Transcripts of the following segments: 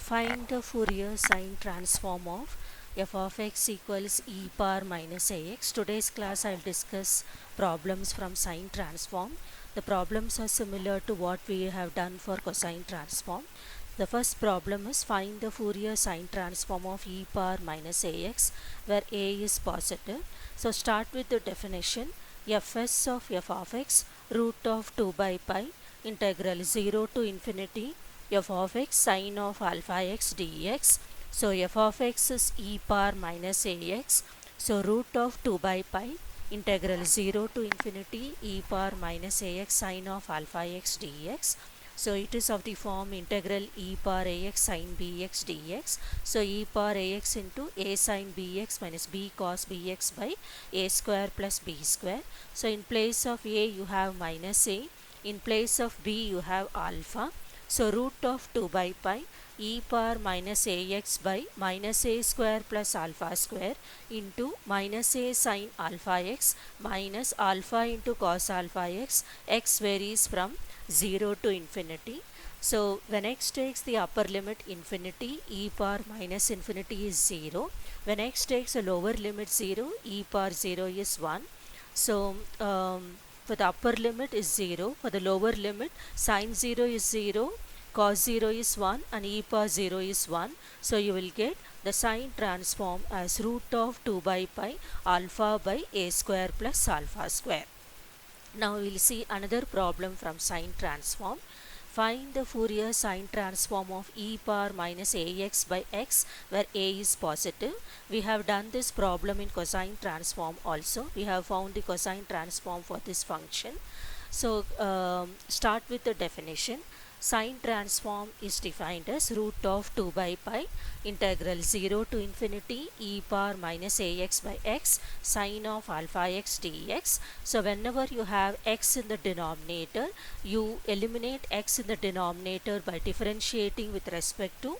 Find the Fourier sine transform of f of x equals e power minus ax. Today's class I'll discuss problems from sine transform. The problems are similar to what we have done for cosine transform. The first problem is find the Fourier sine transform of e power minus ax where a is positive. So start with the definition. Fs of f of x root of 2 by pi integral 0 to infinity f of x sine of alpha x dx. So f of x is e power minus ax. So root of 2 by pi integral 0 to infinity e power minus ax sine of alpha x dx. So it is of the form integral e power ax sine bx dx. So e power ax into a sine bx minus b cos bx by a square plus b square. So in place of a you have minus a, in place of b you have alpha. So root of 2 by pi e power minus ax by minus a square plus alpha square into minus a sine alpha x minus alpha into cos alpha x varies from 0 to infinity. So when x takes the upper limit infinity, e power minus infinity is 0. When x takes a lower limit 0, e power 0 is 1. So for the upper limit is 0, for the lower limit sine 0 is 0, cos 0 is 1 and e power 0 is 1. So you will get the sine transform as root of 2 by pi alpha by a square plus alpha square. Now we will see another problem from sine transform. Find the Fourier sine transform of e power minus ax by x where a is positive. We have done this problem in cosine transform also. We have found the cosine transform for this function. So start with the definition. Sine transform is defined as root of 2 by pi integral 0 to infinity e power minus ax by x sine of alpha x dx. So whenever you have x in the denominator, you eliminate x in the denominator by differentiating with respect to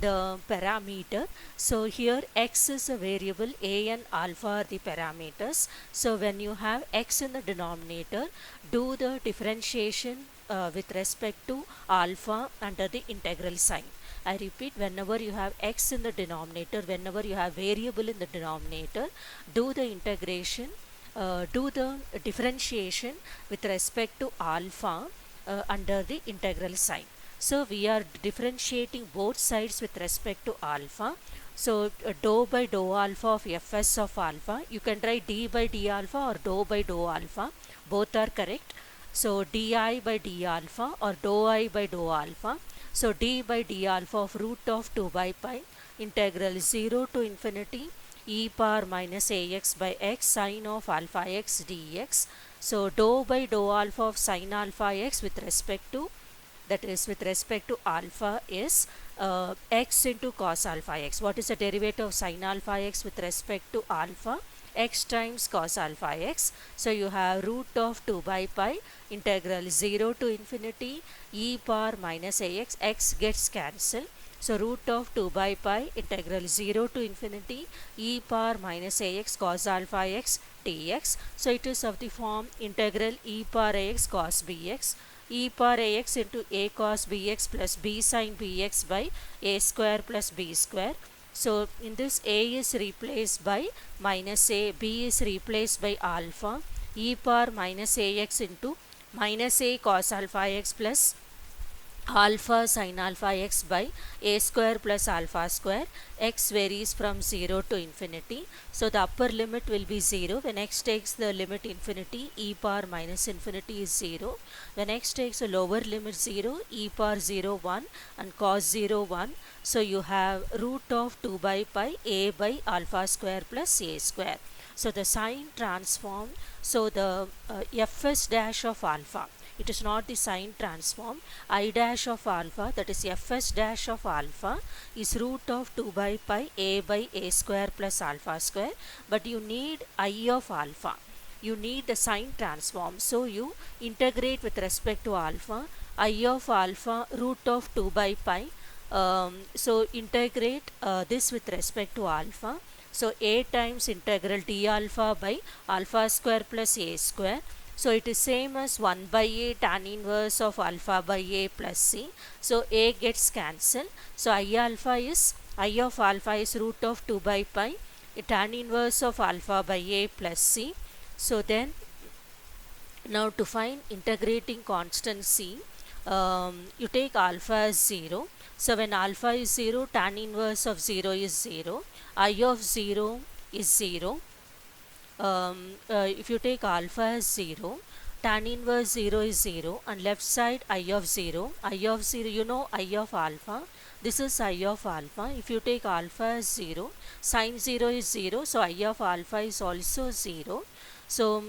the parameter. So here x is a variable, a and alpha are the parameters. So when you have x in the denominator, do the differentiation with respect to alpha under the integral sign. I repeat, whenever you have x in the denominator, whenever you have variable in the denominator, do the integration, do the differentiation with respect to alpha under the integral sign. So we are differentiating both sides with respect to alpha. So dou by dou alpha of fs of alpha, you can write d by d alpha or dou by dou alpha, both are correct. So di by d alpha or dou I by dou alpha. So d by d alpha of root of 2 by pi integral 0 to infinity e power minus ax by x sine of alpha x dx. So dou by dou alpha of sine alpha x with respect to, that is with respect to alpha, is x into cos alpha x. What is the derivative of sine alpha x with respect to alpha? X times cos alpha x. So you have root of 2 by pi integral 0 to infinity e power minus ax, x gets cancelled. So root of 2 by pi integral 0 to infinity e power minus ax cos alpha x dx. So it is of the form integral e power ax cos bx e power ax into a cos bx plus b sin bx by a square plus b square. So in this a is replaced by minus a, b is replaced by alpha, e power minus ax into minus a cos alpha x plus alpha sin alpha x by a square plus alpha square. X varies from 0 to infinity. So the upper limit will be 0. When x takes the limit infinity, e power minus infinity is 0. When x takes a lower limit 0, e power 0 1 and cos 0 1. So you have root of 2 by pi a by alpha square plus a square. So the sine transform, so the fs dash of alpha, it is not the sine transform, I dash of alpha, that is fs dash of alpha, is root of 2 by pi a by a square plus alpha square. But you need I of alpha, you need the sine transform. So you integrate with respect to alpha, I of alpha root of 2 by pi. So integrate this with respect to alpha. So a times integral d alpha by alpha square plus a square So it is same as 1 by a tan inverse of alpha by a plus c. So a gets cancelled. So I of alpha is root of 2 by pi tan inverse of alpha by a plus c. So then now to find integrating constant c, you take alpha as 0. So when alpha is 0, tan inverse of 0 is 0. I of 0 is 0. If you take alpha as 0, tan inverse 0 is 0, and left side I of 0, you know I of alpha, this is I of alpha. If you take alpha as 0, sine 0 is 0, so I of alpha is also 0. So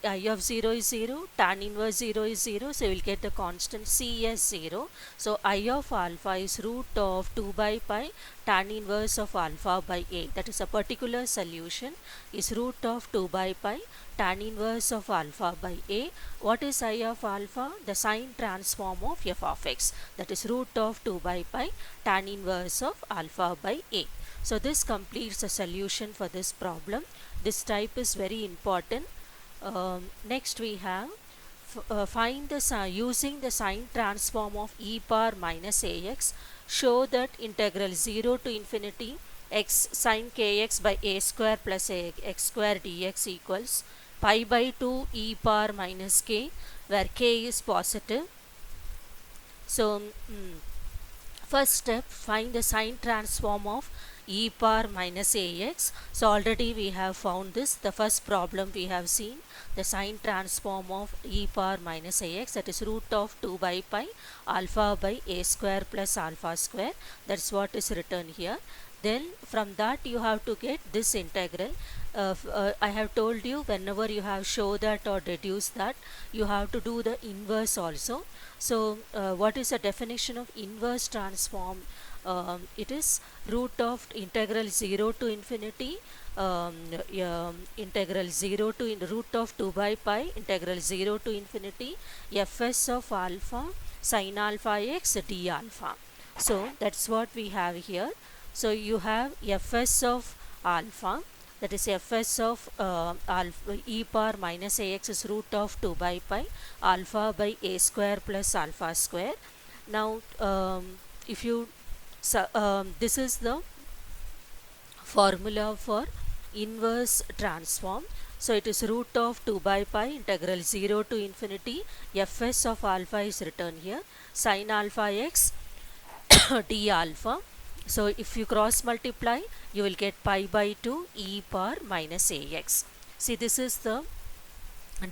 I of 0 is 0, tan inverse 0 is 0, so you will get the constant c as 0. So I of alpha is root of 2 by pi tan inverse of alpha by a. That is a particular solution is root of 2 by pi tan inverse of alpha by a. What is I of alpha? The sine transform of f of x. That is root of 2 by pi tan inverse of alpha by a. So this completes the solution for this problem. This type is very important. Next we have find the using the sine transform of e power minus ax, show that integral 0 to infinity x sine kx by a square plus x square dx equals pi by 2 e power minus k, where k is positive. So first step, find the sine transform of e power minus ax. So already we have found this. The first problem we have seen the sine transform of e power minus ax, that is root of 2 by pi alpha by a square plus alpha square. That's what is written here. Then from that you have to get this integral. I have told you whenever you have show that or deduce that, you have to do the inverse also. So what is the definition of inverse transform? It is root of integral 0 to infinity integral 0 to root of 2 by pi integral 0 to infinity fs of alpha sin alpha x d alpha. So that's what we have here. So you have fs of alpha, that is fs of alpha e power minus ax is root of 2 by pi alpha by a square plus alpha square. Now if you this is the formula for inverse transform. So it is root of 2 by pi integral 0 to infinity fs of alpha is written here sin alpha x d alpha. So if you cross multiply, you will get pi by 2 e power minus ax. See, this is the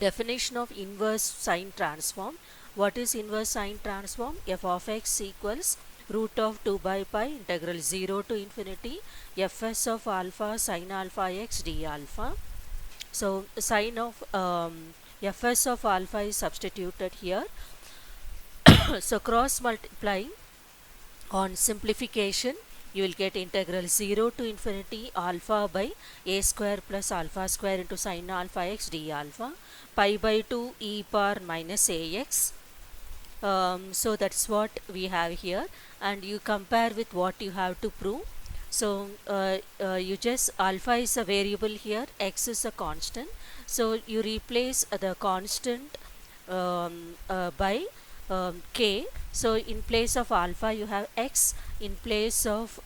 definition of inverse sine transform. What is inverse sine transform? F of x equals root of 2 by pi integral 0 to infinity fs of alpha sin alpha x d alpha. So sine of fs of alpha is substituted here. So cross multiply, on simplification you will get integral 0 to infinity alpha by a square plus alpha square into sin alpha x d alpha pi by 2 e power minus ax. So that's what we have here, and you compare with what you have to prove. So you just alpha is a variable here, x is a constant, so you replace the constant by k. So in place of alpha you have x, in place of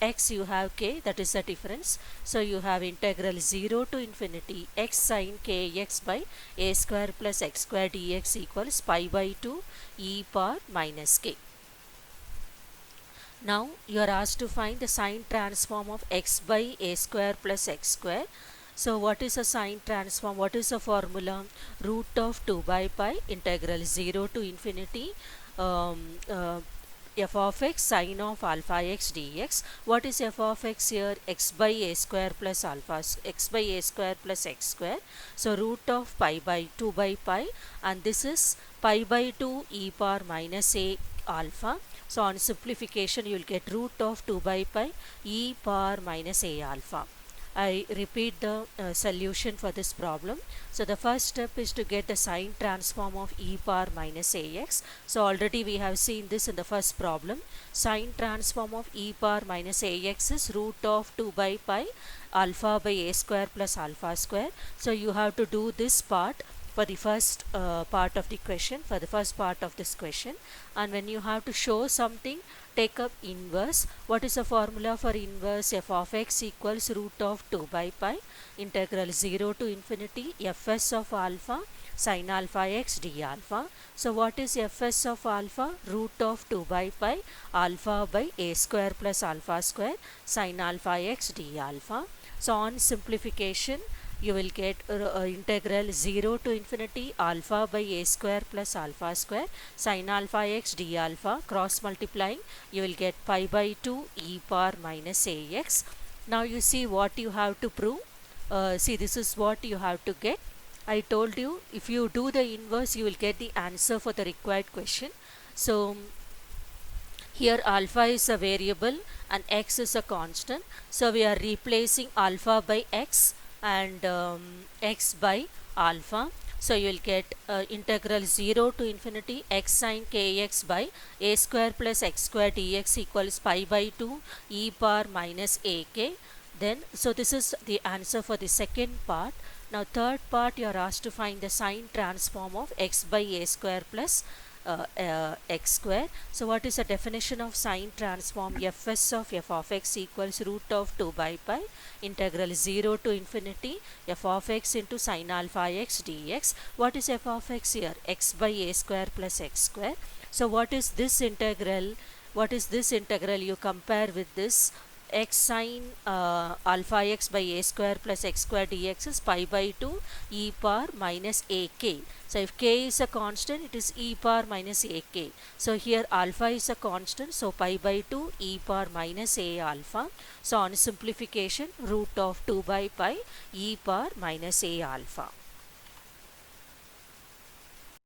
x you have k, that is the difference. So you have integral 0 to infinity x sin kx by a square plus x square dx equals pi by 2 e power minus k. Now you are asked to find the sine transform of x by a square plus x square. So what is a sine transform? What is the formula? Root of 2 by pi integral 0 to infinity f of x sine of alpha x dx. What is f of x here? X by a square plus alpha x by a square plus x square. So root of pi by 2 by pi, and this is pi by 2 e power minus a alpha. So on simplification you will get root of 2 by pi e power minus a alpha. I repeat the solution for this problem. So the first step is to get the sine transform of e power minus ax. So already we have seen this in the first problem. Sine transform of e power minus ax is root of 2 by pi alpha by a square plus alpha square. So you have to do this part. for the first part of the question, for the first part of this question. And when you have to show something, take up inverse. What is the formula for inverse? F of x equals root of 2 by pi integral 0 to infinity fs of alpha sin alpha x d alpha. So what is fs of alpha? Root of 2 by pi alpha by a square plus alpha square sin alpha x d alpha. So on simplification, you will get integral 0 to infinity alpha by a square plus alpha square sin alpha x d alpha. Cross multiplying, you will get pi by 2 e power minus ax. Now you see what you have to prove. See, this is what you have to get. I told you, if you do the inverse, you will get the answer for the required question. So here alpha is a variable and x is a constant. So we are replacing alpha by x and x by alpha. So you will get integral 0 to infinity x sin kx by a square plus x square dx equals pi by 2 e power minus ak. Then, so this is the answer for the second part. Now third part, you are asked to find the sine transform of x by a square plus x square. So what is the definition of sine transform? Fs of f of x equals root of 2 by pi integral 0 to infinity f of x into sin alpha x dx. What is f of x here? X by a square plus x square. So what is this integral? What is this integral? You compare with this. X sin alpha x by a square plus x square dx is pi by 2 e power minus ak. So if k is a constant, it is e power minus ak. So here alpha is a constant, so pi by 2 e power minus a alpha. So on simplification, root of 2 by pi e power minus a alpha.